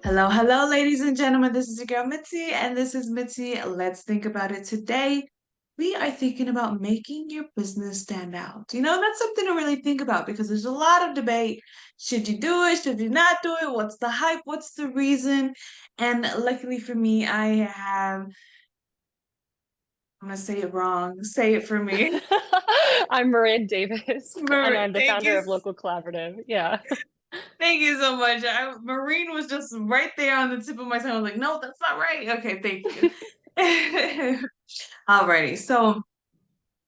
Hello, hello, ladies and gentlemen. This is your girl Mitzi, and this is Mitzi. Let's think about it today. We are thinking about making your business stand out. That's something to really think about because there's a lot of debate. Should you do it? Should you not do it? What's the hype? What's the reason? And luckily for me, I'm gonna say it wrong. Say it for me. I'm Marin Davis, and I'm the Thank founder you. of Local Collaborative. Yeah. Thank you so much. Marine was just right there on the tip of my tongue. I was like, no, that's not right. Okay, thank you. Alrighty. So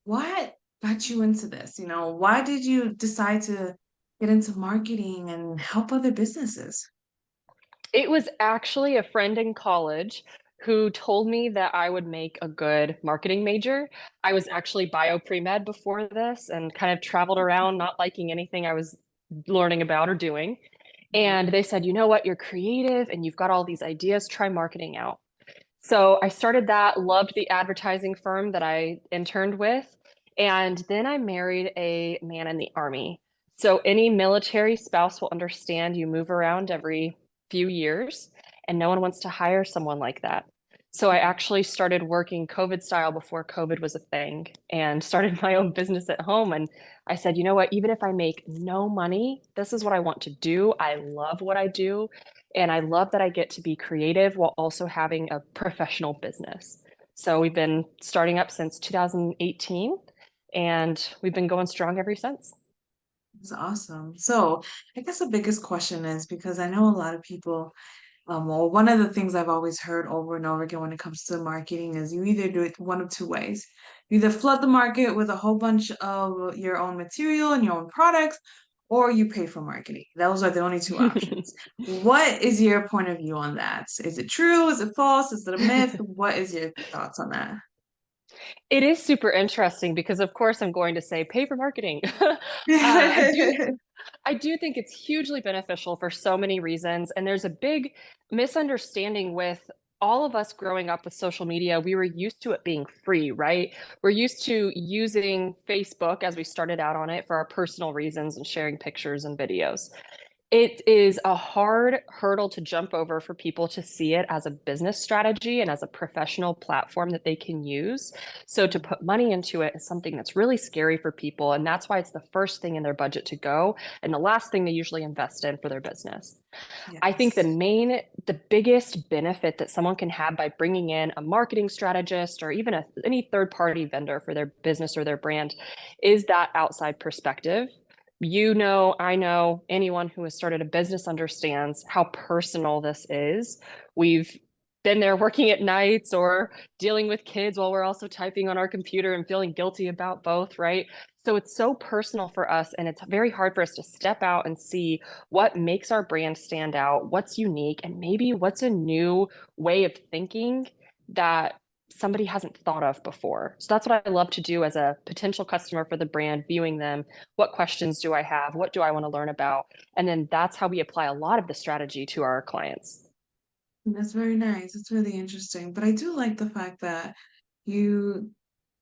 what got you into this? Why did you decide to get into marketing and help other businesses? It was actually a friend in college who told me that I would make a good marketing major. I was actually bio pre-med before this and kind of traveled around not liking anything I was learning about or doing. And Mhm. they said, you know what, you're creative and you've got all these ideas, try marketing out. So I started that, loved the advertising firm that I interned with. And then I married a man in the army. So any military spouse will understand you move around every few years, and no one wants to hire someone like that. So I actually started working COVID style before COVID was a thing and started my own business at home. And I said, you know what, even if I make no money, this is what I want to do. I love what I do. And I love that I get to be creative while also having a professional business. So we've been starting up since 2018 and we've been going strong ever since. That's awesome. So I guess the biggest question is because I know a lot of people, well, one of the things I've always heard over and over again when it comes to marketing is you either do it one of two ways. You either flood the market with a whole bunch of your own material and your own products, or you pay for marketing. Those are the only two options. What is your point of view on that? Is it true? Is it false? Is it a myth? What is your thoughts on that? It is super interesting because, of course, I'm going to say pay for marketing. I do think it's hugely beneficial for so many reasons. And there's a big misunderstanding with all of us growing up with social media. We were used to it being free, right? We're used to using Facebook as we started out on it for our personal reasons and sharing pictures and videos. It is a hard hurdle to jump over for people to see it as a business strategy and as a professional platform that they can use. So to put money into it is something that's really scary for people. And that's why it's the first thing in their budget to go and the last thing they usually invest in for their business. I think Yes. the biggest benefit that someone can have by bringing in a marketing strategist or even any third party vendor for their business or their brand is that outside perspective. You know, I know anyone who has started a business understands how personal this is. We've been there working at nights or dealing with kids while we're also typing on our computer and feeling guilty about both, right? So it's so personal for us, and it's very hard for us to step out and see what makes our brand stand out, what's unique, and maybe what's a new way of thinking that somebody hasn't thought of before. So that's what I love to do as a potential customer for the brand, viewing them. What questions do I have? What do I want to learn about? And then that's how we apply a lot of the strategy to our clients. That's very nice. It's really interesting. But I do like the fact that you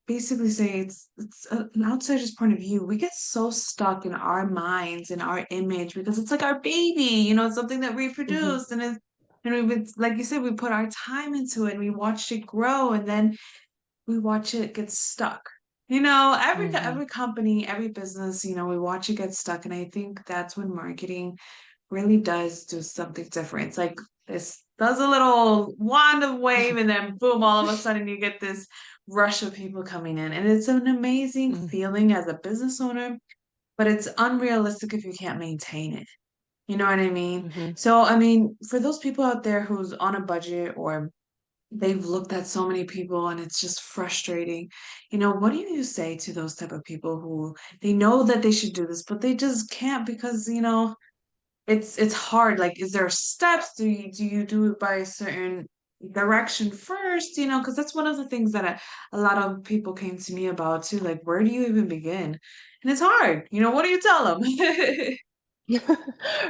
basically say it's an outsider's point of view. We get so stuck in our minds and our image because it's like our baby, it's something that we Mhm. produced and we've been, like you said, we put our time into it and we watched it grow and then we watch it get stuck. Every Mhm. company, every business, we watch it get stuck. And I think that's when marketing really does do something different. It's like this does a little wand of wave, and then boom, all of a sudden you get this rush of people coming in. And it's an amazing Mhm. feeling as a business owner, but it's unrealistic if you can't maintain it. You know what I mean? Mhm. So, I mean, for those people out there who's on a budget or they've looked at so many people and it's just frustrating, what do you say to those type of people who they know that they should do this, but they just can't because, it's hard. Like, is there steps? Do you do it by a certain direction first? Because that's one of the things that a lot of people came to me about too. Like, where do you even begin? And it's hard. What do you tell them?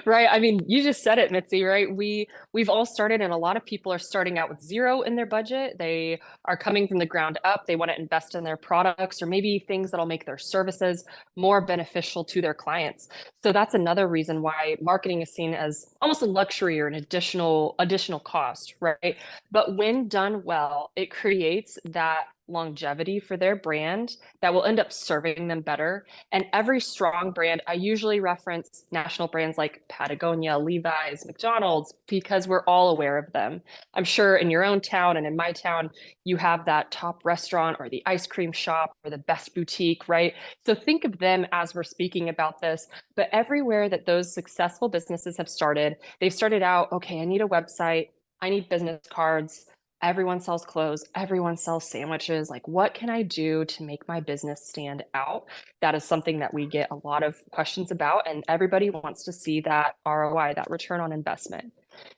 Right. I mean, you just said it, Mitzi, right? We've all started and a lot of people are starting out with zero in their budget. They are coming from the ground up. They want to invest in their products or maybe things that'll make their services more beneficial to their clients. So that's another reason why marketing is seen as almost a luxury or an additional cost, right? But when done well, it creates that longevity for their brand that will end up serving them better. And every strong brand, I usually reference national brands like Patagonia, Levi's, McDonald's, because we're all aware of them. I'm sure in your own town and in my town, you have that top restaurant or the ice cream shop or the best boutique, right? So think of them as we're speaking about this. But everywhere that those successful businesses have started, they've started out, okay, I need a website, I need business cards. Everyone sells clothes, everyone sells sandwiches. Like, what can I do to make my business stand out? That is something that we get a lot of questions about, and everybody wants to see that ROI, that return on investment.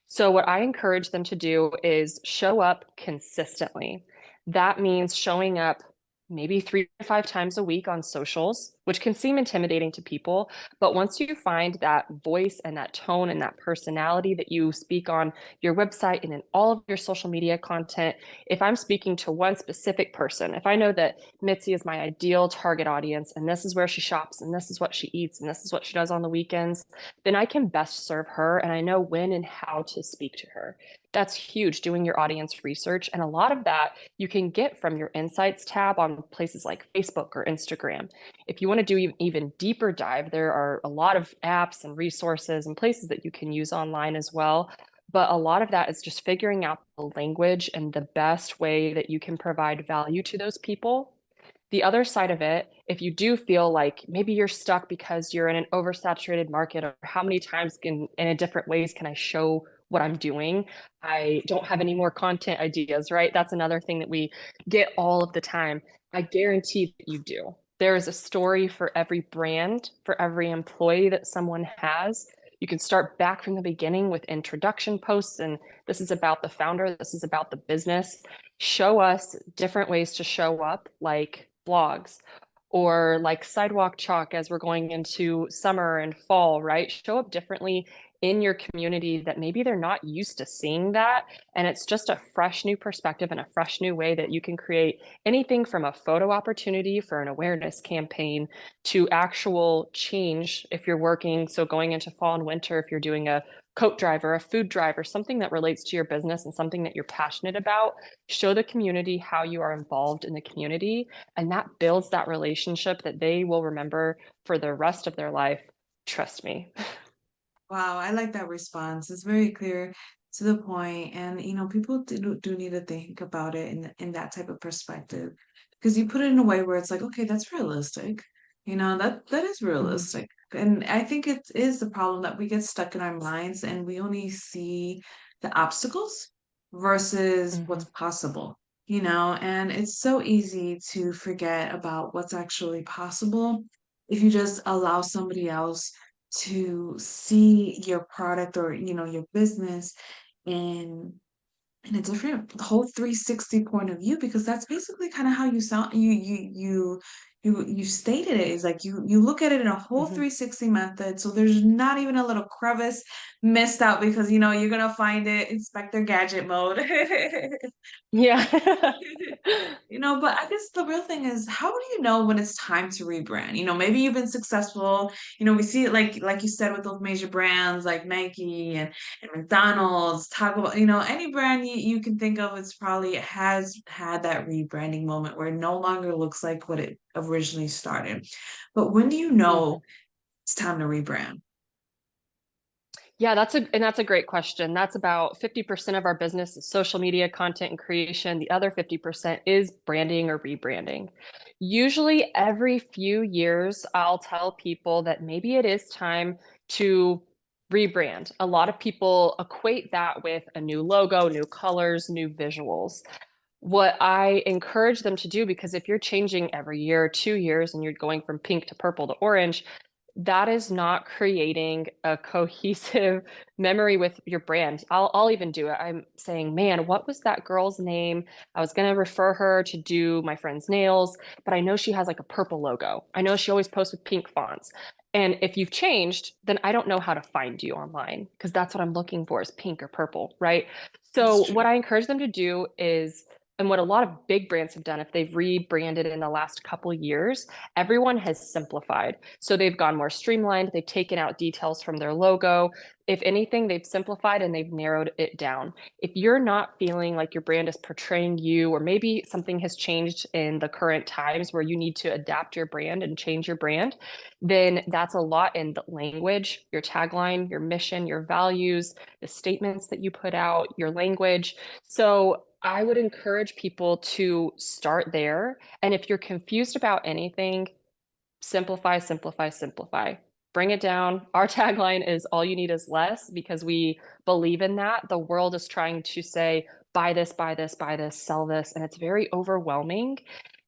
So, what I encourage them to do is show up consistently. That means showing up maybe 3 to 5 times a week on socials, which can seem intimidating to people. But once you find that voice and that tone and that personality that you speak on your website and in all of your social media content, if I'm speaking to one specific person, if I know that Mitzi is my ideal target audience and this is where she shops and this is what she eats and this is what she does on the weekends, then I can best serve her and I know when and how to speak to her. That's huge, doing your audience research. And a lot of that you can get from your insights tab on places like Facebook or Instagram. If you want to do an even deeper dive, there are a lot of apps and resources and places that you can use online as well. But a lot of that is just figuring out the language and the best way that you can provide value to those people. The other side of it, if you do feel like maybe you're stuck because you're in an oversaturated market, or how many times in a different ways can I show what I'm doing? I don't have any more content ideas, right? That's another thing that we get all of the time. I guarantee that you do. There is a story for every brand, for every employee that someone has. You can start back from the beginning with introduction posts, and this is about the founder, this is about the business. Show us different ways to show up, like blogs or like sidewalk chalk as we're going into summer and fall, right? Show up differently in your community that maybe they're not used to seeing that. And it's just a fresh new perspective and a fresh new way that you can create anything from a photo opportunity for an awareness campaign to actual change if you're working. So going into fall and winter, if you're doing a coat drive or a food drive or something that relates to your business and something that you're passionate about, show the community how you are involved in the community. And that builds that relationship that they will remember for the rest of their life. Trust me. Wow, I like that response. It's very clear to the point, and people do need to think about it in that type of perspective, because you put it in a way where it's like, okay, that's realistic. That is Mhm. realistic, and I think it is the problem that we get stuck in our minds and we only see the obstacles versus what's Mhm. possible. And it's so easy to forget about what's actually possible if you just allow somebody else to see your product or your business in a different whole 360 point of view, because that's basically kind of how you sound you stated it, is like you look at it in a whole Mhm. 360 method, so there's not even a little crevice missed out, because you're gonna find it Inspector Gadget mode. Yeah. But I guess the real thing is, how do you know when it's time to rebrand? Maybe you've been successful. We see it like you said with those major brands like Nike and McDonald's, Taco Bell, any brand you can think of, it's probably has had that rebranding moment where it no longer looks like what it originally started. But when do you know Mhm. it's time to rebrand? Yeah, that's a great question. That's about 50% of our business is social media content and creation. The other 50% is branding or rebranding. Usually every few years, I'll tell people that maybe it is time to rebrand. A lot of people equate that with a new logo, new colors, new visuals. What I encourage them to do, because if you're changing every year, 2 years, and you're going from pink to purple to orange, that is not creating a cohesive memory with your brand. I'll even do it. I'm saying, man, what was that girl's name? I was gonna refer her to do my friend's nails, but I know she has like a purple logo. I know she always posts with pink fonts. And if you've changed, then I don't know how to find you online because that's what I'm looking for is pink or purple, right? That's So what true. I encourage them to do is, and what a lot of big brands have done, if they've rebranded in the last couple years, everyone has simplified. So they've gone more streamlined, they've taken out details from their logo. If anything, they've simplified and they've narrowed it down. If you're not feeling like your brand is portraying you, or maybe something has changed in the current times where you need to adapt your brand and change your brand, then that's a lot in the language, your tagline, your mission, your values, the statements that you put out, your language. So I would encourage people to start there. And if you're confused about anything, simplify, simplify, simplify. Bring it down. Our tagline is all you need is less because we believe in that. The world is trying to say, buy this, buy this, buy this, sell this. And it's very overwhelming.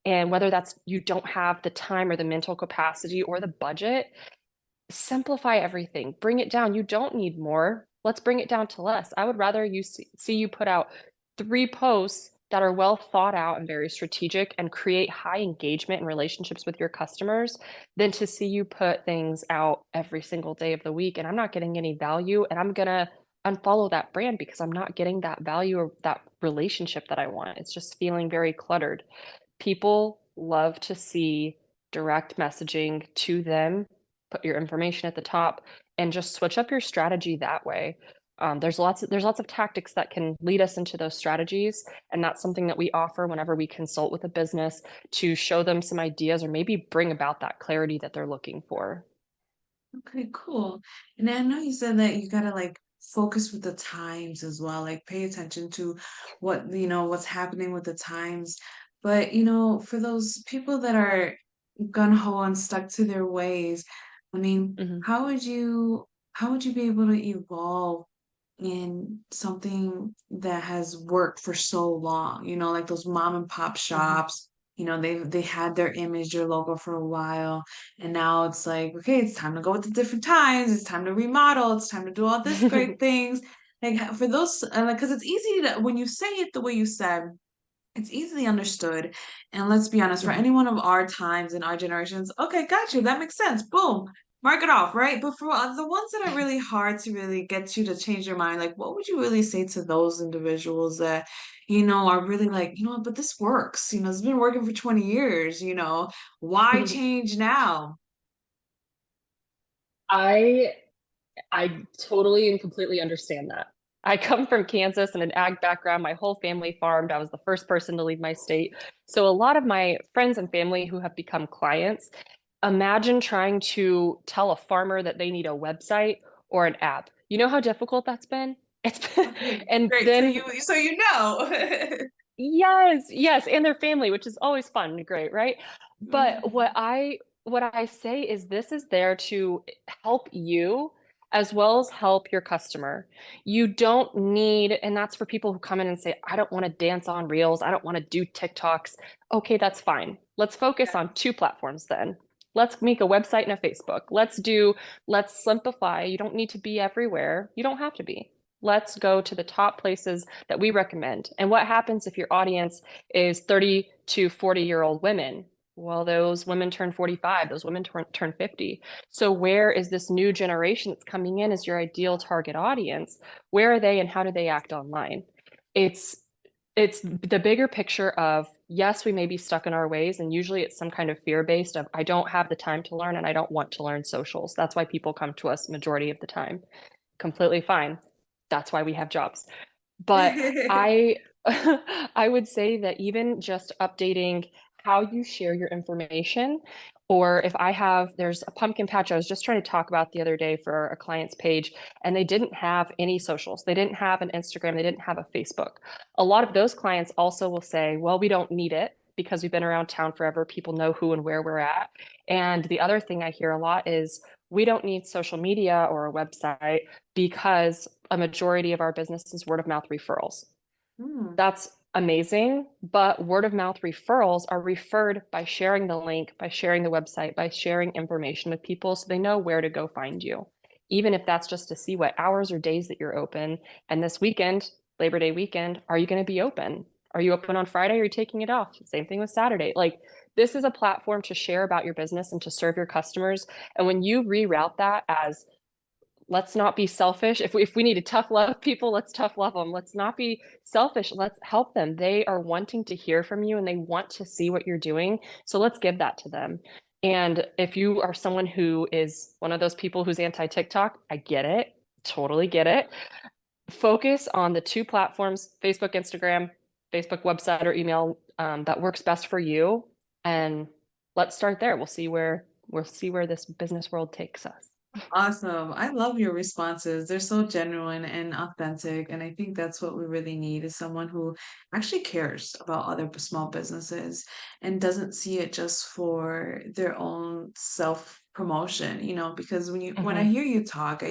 And whether that's you don't have the time or the mental capacity or the budget, simplify everything. Bring it down. You don't need more. Let's bring it down to less. I would rather you see you put out 3 posts that are well thought out and very strategic and create high engagement and relationships with your customers than to see you put things out every single day of the week and I'm not getting any value and I'm gonna unfollow that brand because I'm not getting that value or that relationship that I want. It's just feeling very cluttered. People love to see direct messaging to them, put your information at the top, and just switch up your strategy that way. There's lots of tactics that can lead us into those strategies, and that's something that we offer whenever we consult with a business to show them some ideas or maybe bring about that clarity that they're looking for. Okay, cool. And I know you said that you gotta like focus with the times as well, like pay attention to what, what's happening with the times. But, for those people that are gung-ho and stuck to their ways, I mean, Mhm, how would you be able to evolve in something that has worked for so long, like those mom and pop mhm. shops, they had their image, their logo for a while, and now it's like, okay, it's time to go with the different times, it's time to remodel, it's time to do all this great things. Like for those, because it's easy to when you say it the way you said, it's easily understood. And let's be honest, for Mhm. anyone of our times and our generations, okay, got you. That makes sense. Boom. Mark it off, right? But for the ones that are really hard to really get you to change your mind, like what would you really say to those individuals that, are really like, what, but this works. It's been working for 20 years, why change now? I I totally and completely understand that. I come from Kansas and an ag background. My whole family farmed. I was the first person to leave my state. So a lot of my friends and family who have become clients, imagine trying to tell a farmer that they need a website or an app. You know how difficult that's been? It's been, Okay, and great. So then you know. yes, yes, and their family, which is always fun and great, right? But what Mhm. I say is this is there to help you as well as help your customer. You don't need, and that's for people who come in and say, I don't want to dance on reels, I don't want to do TikToks. Okay, that's fine. Let's focus Yeah. on 2 platforms then. Let's make a website and a Facebook. Let's simplify. You don't need to be everywhere. You don't have to be. Let's go to the top places that we recommend. And what happens if your audience is 30 to 40-year-old women? Well, those women turn 45, those women turn 50. So where is this new generation that's coming in as your ideal target audience? Where are they and how do they act online? It's it's the bigger picture of yes, we may be stuck in our ways, and usually it's some kind of fear based of I don't have the time to learn and I don't want to learn socials. That's why people come to us majority of the time. Completely fine. That's why we have jobs. But I I would say that even just updating how you share your information, or if there's a pumpkin patch I was just trying to talk about the other day for a client's page, and they didn't have any socials. They didn't have an Instagram, they didn't have a Facebook. A lot of those clients also will say, well, we don't need it because we've been around town forever. People know who and where we're at. And the other thing I hear a lot is we don't need social media or a website because a majority of our business is word of mouth referrals. Hmm. That's amazing, but word of mouth referrals are referred by sharing the link, by sharing the website, by sharing information with people so they know where to go find you. Even if that's just to see what hours or days that you're open. And this weekend, Labor Day weekend, are you going to be open? Are you open on Friday or are you taking it off? Same thing with Saturday. Like This is a platform to share about your business and to serve your customers. And when you reroute that as, let's not be selfish. If we need to tough love people, let's tough love them. Let's not be selfish. Let's help them. They are wanting to hear from you and they want to see what you're doing. So let's give that to them. And if you are someone who is one of those people who's anti TikTok, I get it. Totally get it. Focus on the two platforms, Facebook, Instagram, Facebook website or email, that works best for you. And let's start there. We'll see where this business world takes us. Awesome. I love your responses. They're so genuine and authentic. And I think that's what we really need is someone who actually cares about other small businesses and doesn't see it just for their own self promotion, because when I Mhm, hear you talk,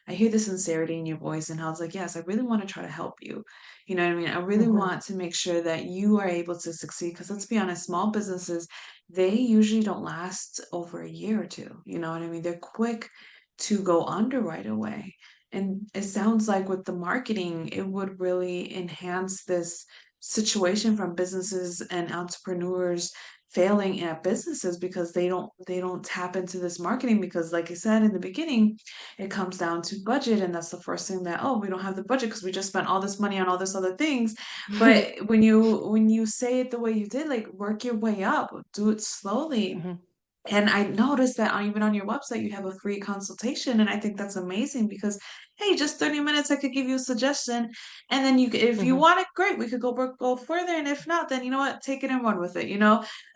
I hear the sincerity in your voice and how it's like, yes, I really want to try to help you. You know what I mean? I really mhm, want to make sure that you are able to succeed because let's be honest, small businesses they usually don't last over a year or two. You know what I mean? They're quick to go under right away. And it sounds like with the marketing, it would really enhance this situation from businesses and entrepreneurs failing at businesses because they don't tap into this marketing because like I said in the beginning, it comes down to budget and that's the first thing that oh we don't have the budget because we just spent all this money on all this other things but when you say it the way you did, like work your way up, do it slowly. mhm, And I noticed that even on your website, you have a free consultation, and I think that's amazing because, hey, just 30 minutes, I could give you a suggestion, and then if you mhm, want it, great, we could go further, and if not, then you know what, take it and run with it.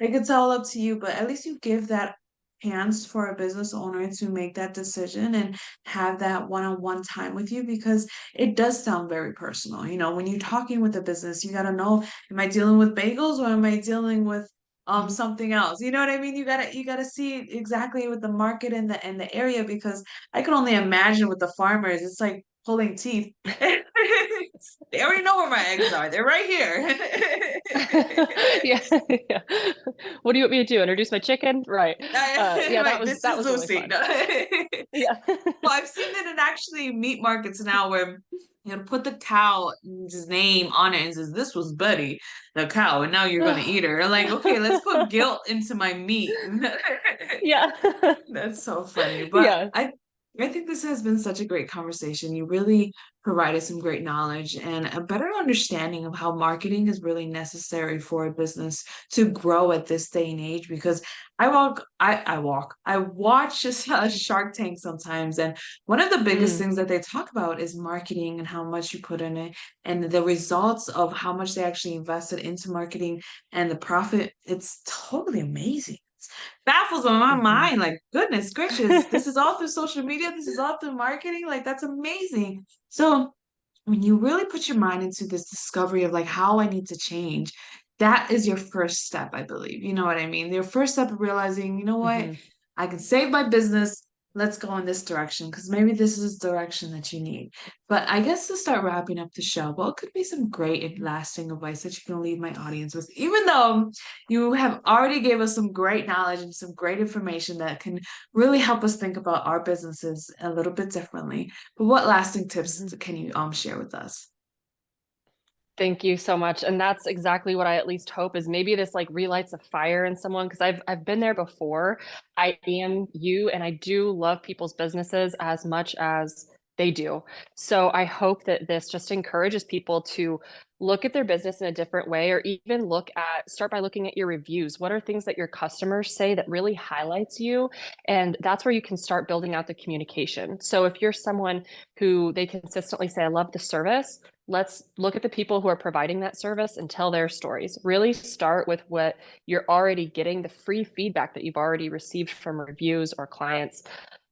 Like it's all up to you, but at least you give that chance for a business owner to make that decision and have that one-on-one time with you because it does sound very personal. When you're talking with a business, you got to know, am I dealing with bagels or am I dealing with mhm. something else? You know what I mean? You gotta see exactly with the market and the area because I can only imagine with the farmers, it's like pulling teeth. They already know where my eggs are. They're right here. Yeah, yeah. What do you want me to do? Introduce my chicken? Right. Yeah, that Right, was this that is was really Lucy. fun. No. Yeah. Well, I've seen it in actually meat markets now where put the cow's name on it and says, This was Buddy, the cow, and now you're gonna eat her. I'm like, okay, let's put guilt into my meat. Yeah. That's so funny. But Yeah. I think this has been such a great conversation. You really provided some great knowledge and a better understanding of how marketing is really necessary for a business to grow at this day and age because I watch Shark Tank sometimes and one of the biggest Mm, things that they talk about is marketing and how much you put in it and the results of how much they actually invested into marketing and the profit. It's totally amazing baffles my mhm. mind. Like, goodness gracious, this is all through social media. This is all through marketing. Like, that's amazing. So, when you really put your mind into this discovery of like how I need to change, that is your first step, I believe. You know what I mean? Your first step of realizing, you know what, Mhm, I can save my business. Let's go in this direction because maybe this is the direction that you need. But I guess to start wrapping up the show, what could be some great and lasting advice that you can leave my audience with? Even though you have already gave us some great knowledge and some great information that can really help us think about our businesses a little bit differently. But what lasting tips mhm. can you share with us? Thank you so much. And that's exactly what I at least hope is maybe this like relights a fire in someone because I've been there before. I am you and I do love people's businesses as much as they do. So I hope that this just encourages people to look at their business in a different way or even start by looking at your reviews. What are things that your customers say that really highlights you? And that's where you can start building out the communication. So if you're someone who they consistently say, I love the service, let's look at the people who are providing that service and tell their stories. Really start with what you're already getting, the free feedback that you've already received from reviews or clients,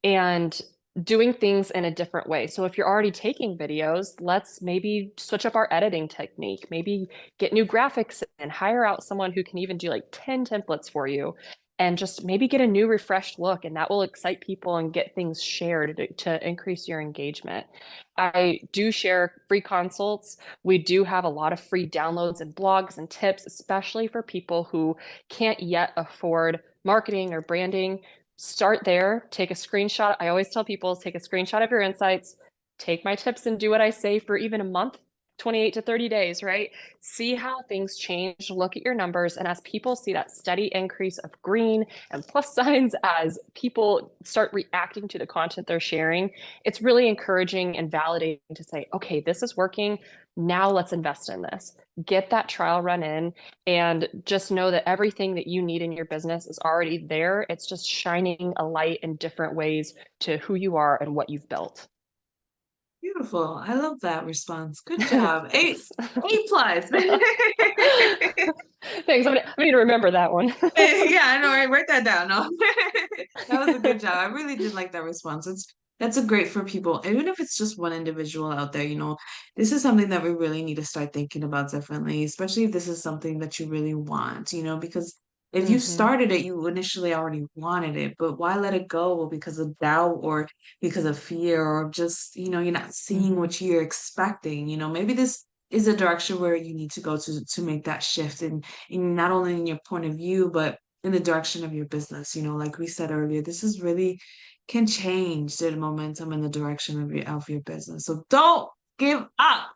and doing things in a different way. So if you're already taking videos, let's maybe switch up our editing technique, maybe get new graphics and hire out someone who can even do like 10 templates for you and just maybe get a new refreshed look and that will excite people and get things shared to increase your engagement. I do share free consults. We do have a lot of free downloads and blogs and tips, especially for people who can't yet afford marketing or branding. Start there, take a screenshot. I always tell people take a screenshot of your insights, take my tips and do what I say for even a month. 28 to 30 days, right? See how things change, look at your numbers. And as people see that steady increase of green and plus signs, as people start reacting to the content they're sharing, it's really encouraging and validating to say, okay, this is working. Now let's invest in this. Get that trial run in and just know that everything that you need in your business is already there. It's just shining a light in different ways to who you are and what you've built. Beautiful. I love that response. Good job. Thanks. A plus. Thanks. I'm gonna need to remember that one. Yeah, I know, right? Write that down. No. That was a good job. I really did like that response. That's a great for people, even if it's just one individual out there, this is something that we really need to start thinking about differently, especially if this is something that you really want, because if you Hmm. started it, you initially already wanted it, but why let it go? Well, because of doubt or because of fear or just, you're not seeing Hmm. what you're expecting, maybe this is a direction where you need to go to make that shift in not only in your point of view, but in the direction of your business. Like we said earlier, this is really can change the momentum and the direction of your business. So don't give up.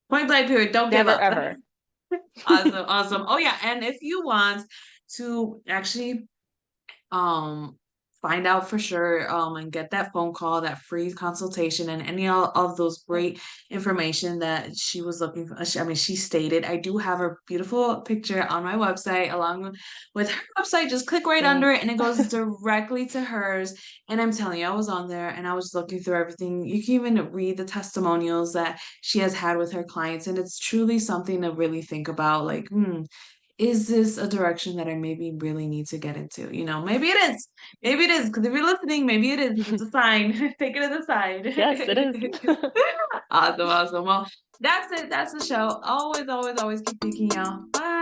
Point blank period. Don't give Never up. ever. Awesome, awesome. Oh yeah, and if you want to actually um find out for sure and get that phone call, that free consultation, and any of those great information that she was looking for. I mean, she stated, I do have a beautiful picture on my website along with her website. Just click right under it Thanks. and it goes directly to hers. And I'm telling you, I was on there and I was looking through everything. You can even read the testimonials that she has had with her clients, and it's truly something to really think about. Like, is this a direction that I maybe really need to get into? Maybe it is. Maybe it is. Because if you're listening, maybe it is. It's a sign. Take it as a Yes, it is. sign. Awesome, awesome. Well, that's it. That's the show. Always, always, always keep thinking, y'all. Bye.